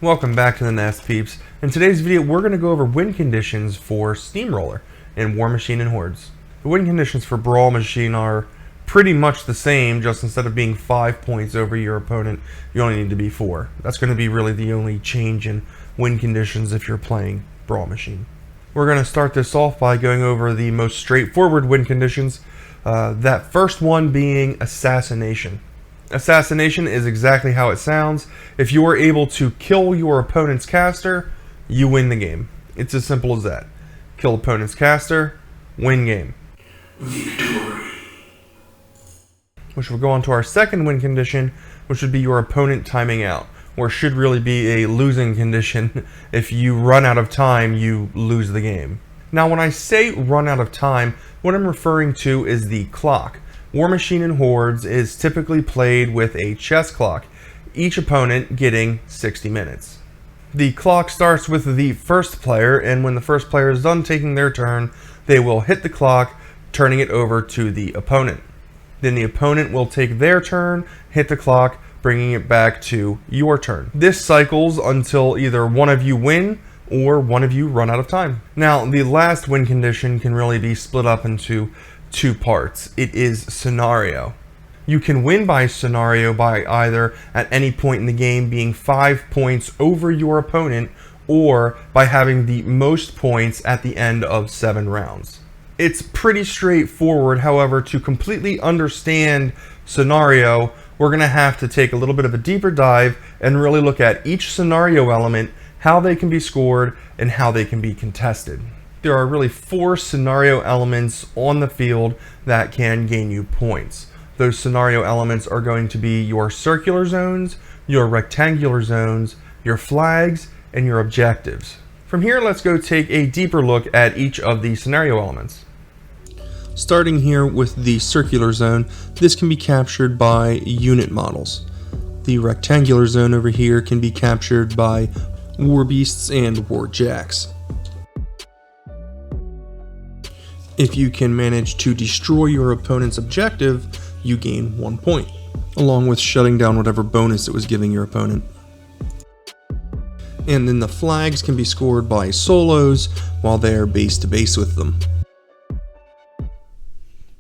Welcome back to the Nest, peeps. In today's video, we're going to go over win conditions for Steamroller in Warmachine and Hordes. The win conditions for Brawl Machine are pretty much the same, just instead of being 5 points over your opponent, you only need to be 4. That's going to be really the only change in win conditions if you're playing Brawl Machine. We're going to start this off by going over the most straightforward win conditions, that first one being Assassination. Assassination is exactly how it sounds. If you are able to kill your opponent's caster, you win the game. It's as simple as that. Kill opponent's caster, win game. Victory. Which will go on to our second win condition, which would be your opponent timing out, or should really be a losing condition. If you run out of time, you lose the game. Now, when I say run out of time, what I'm referring to is the clock. Warmachine and Hordes is typically played with a chess clock, each opponent getting 60 minutes. The clock starts with the first player, and when the first player is done taking their turn, they will hit the clock, turning it over to the opponent. Then the opponent will take their turn, hit the clock, bringing it back to your turn. This cycles until either one of you win or one of you run out of time. Now, the last win condition can really be split up into 2 parts. It is scenario. You can win by scenario by either at any point in the game being 5 points over your opponent, or by having the most points at the end of 7 rounds. It's pretty straightforward. However, to completely understand scenario, we're going to have to take a little bit of a deeper dive and really look at each scenario element, how they can be scored, and how they can be contested. There are really 4 scenario elements on the field that can gain you points. Those scenario elements are going to be your circular zones, your rectangular zones, your flags, and your objectives. From here, let's go take a deeper look at each of the scenario elements. Starting here with the circular zone, this can be captured by unit models. The rectangular zone over here can be captured by war beasts and war jacks. If you can manage to destroy your opponent's objective, you gain 1 point, along with shutting down whatever bonus it was giving your opponent. And then the flags can be scored by solos while they are base to base with them.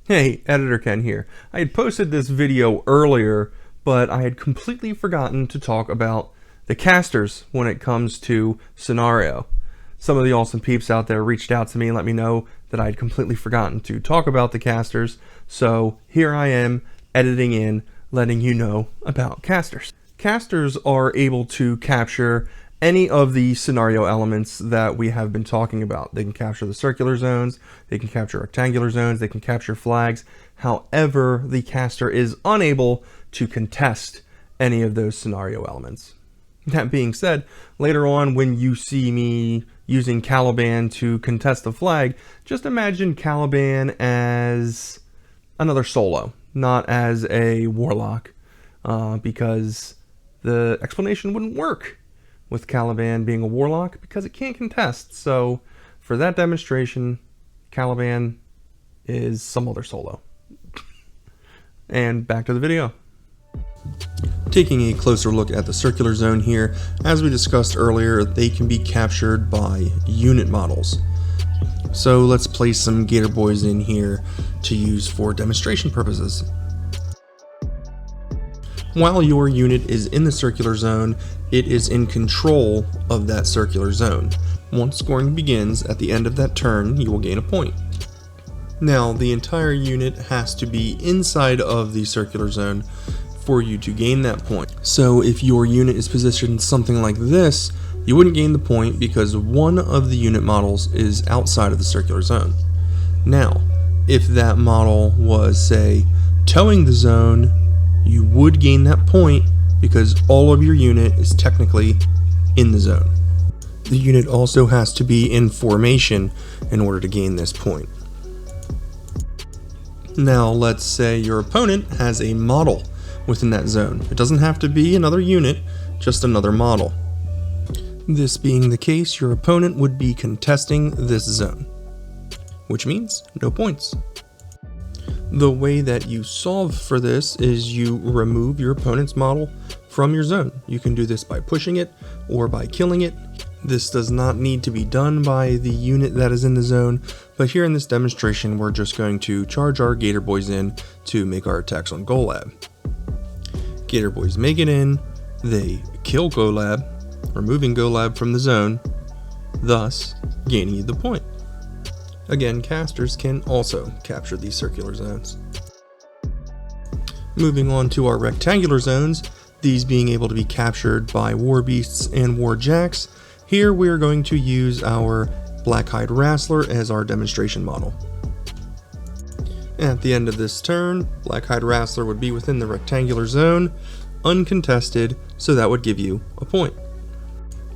Hey, Editor Ken here. I had posted this video earlier, but I had completely forgotten to talk about the casters when it comes to scenario. Some of the awesome peeps out there reached out to me and let me know that I had completely forgotten to talk about the casters, so here I am editing in, letting you know about casters. Casters are able to capture any of the scenario elements that we have been talking about. They can capture the circular zones, they can capture rectangular zones, they can capture flags. However, the caster is unable to contest any of those scenario elements. That being said, later on when you see me using Caliban to contest the flag, just imagine Caliban as another solo, not as a warlock, because the explanation wouldn't work with Caliban being a warlock because it can't contest. So for that demonstration, Caliban is some other solo. And back to the video. Taking a closer look at the circular zone here, as we discussed earlier, they can be captured by unit models. So let's place some Gator Boys in here to use for demonstration purposes. While your unit is in the circular zone, it is in control of that circular zone. Once scoring begins, at the end of that turn, you will gain a point. Now, the entire unit has to be inside of the circular zone for you to gain that point. So if your unit is positioned something like this, you wouldn't gain the point because one of the unit models is outside of the circular zone. Now, if that model was, say, towing the zone, you would gain that point because all of your unit is technically in the zone. The unit also has to be in formation in order to gain this point. Now, let's say your opponent has a model within that zone. It doesn't have to be another unit, just another model. This being the case, your opponent would be contesting this zone, which means no points. The way that you solve for this is you remove your opponent's model from your zone. You can do this by pushing it or by killing it. This does not need to be done by the unit that is in the zone, but here in this demonstration we're just going to charge our Gator Boys in to make our attacks on Golab. Gator Boys make it in, they kill Golab, removing Golab from the zone, thus gaining the point. Again, casters can also capture these circular zones. Moving on to our rectangular zones, these being able to be captured by War Beasts and War Jacks. Here we are going to use our Blackhide Wrastler as our demonstration model. At the end of this turn, Blackhide Wrastler would be within the rectangular zone, uncontested, so that would give you a point.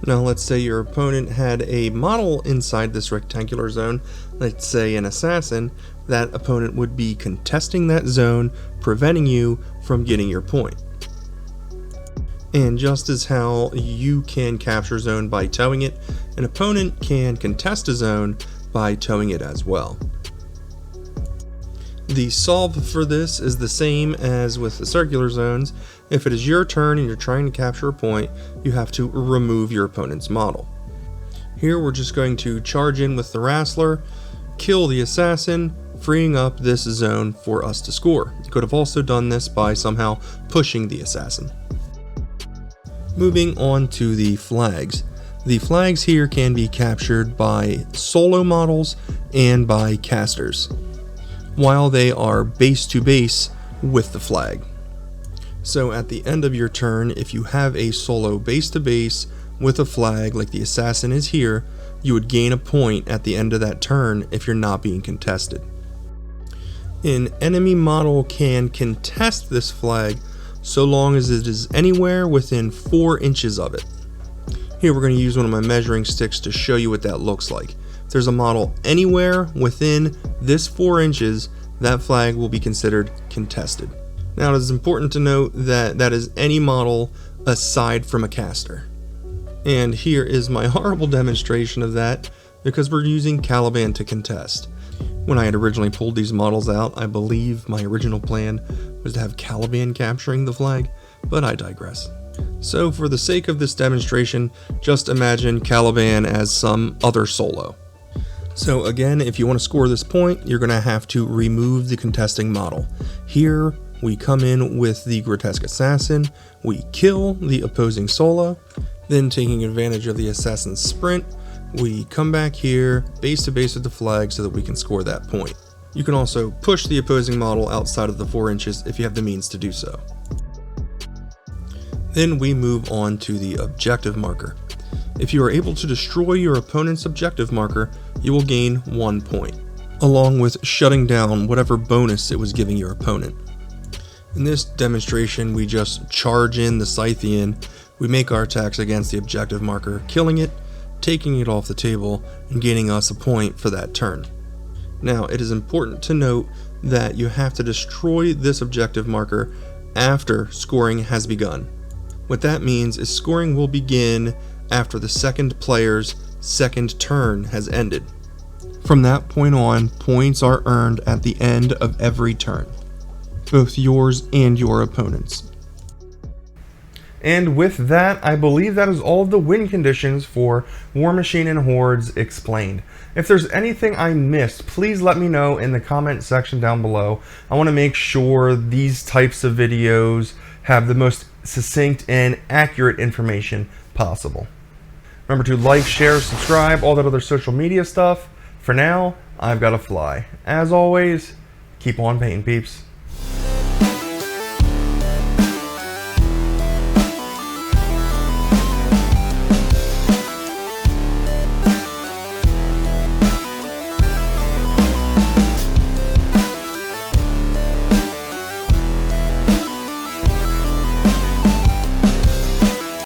Now let's say your opponent had a model inside this rectangular zone, let's say an assassin. That opponent would be contesting that zone, preventing you from getting your point. And just as how you can capture zone by towing it, an opponent can contest a zone by towing it as well. The solve for this is the same as with the circular zones. If it is your turn and you're trying to capture a point, you have to remove your opponent's model. Here we're just going to charge in with the Wrastler, kill the assassin, freeing up this zone for us to score. You could have also done this by somehow pushing the assassin. Moving on to the flags. The flags here can be captured by solo models and by casters, while they are base to base with the flag. So at the end of your turn, if you have a solo base to base with a flag like the assassin is here, you would gain a point at the end of that turn if you're not being contested. An enemy model can contest this flag so long as it is anywhere within 4 inches of it. Here we're going to use one of my measuring sticks to show you what that looks like. If there's a model anywhere within this 4 inches, that flag will be considered contested. Now it is important to note that that is any model aside from a caster. And here is my horrible demonstration of that, because we're using Caliban to contest. When I had originally pulled these models out, I believe my original plan was to have Caliban capturing the flag, but I digress. So for the sake of this demonstration, just imagine Caliban as some other solo. So again, if you want to score this point, you're going to have to remove the contesting model. Here we come in with the Grotesque Assassin, we kill the opposing solo, then taking advantage of the assassin's sprint, we come back here, base to base with the flag so that we can score that point. You can also push the opposing model outside of the 4 inches if you have the means to do so. Then we move on to the objective marker. If you are able to destroy your opponent's objective marker, you will gain 1 point, along with shutting down whatever bonus it was giving your opponent. In this demonstration, we just charge in the Scythian, we make our attacks against the objective marker, killing it, taking it off the table, and gaining us a point for that turn. Now, it is important to note that you have to destroy this objective marker after scoring has begun. What that means is scoring will begin after the second player's second turn has ended. From that point on, points are earned at the end of every turn, both yours and your opponent's. And with that, I believe that is all of the win conditions for Warmachine and Hordes explained. If there's anything I missed, please let me know in the comment section down below. I want to make sure these types of videos have the most succinct and accurate information possible. Remember to like, share, subscribe, all that other social media stuff. For now, I've got to fly. As always, keep on painting, peeps.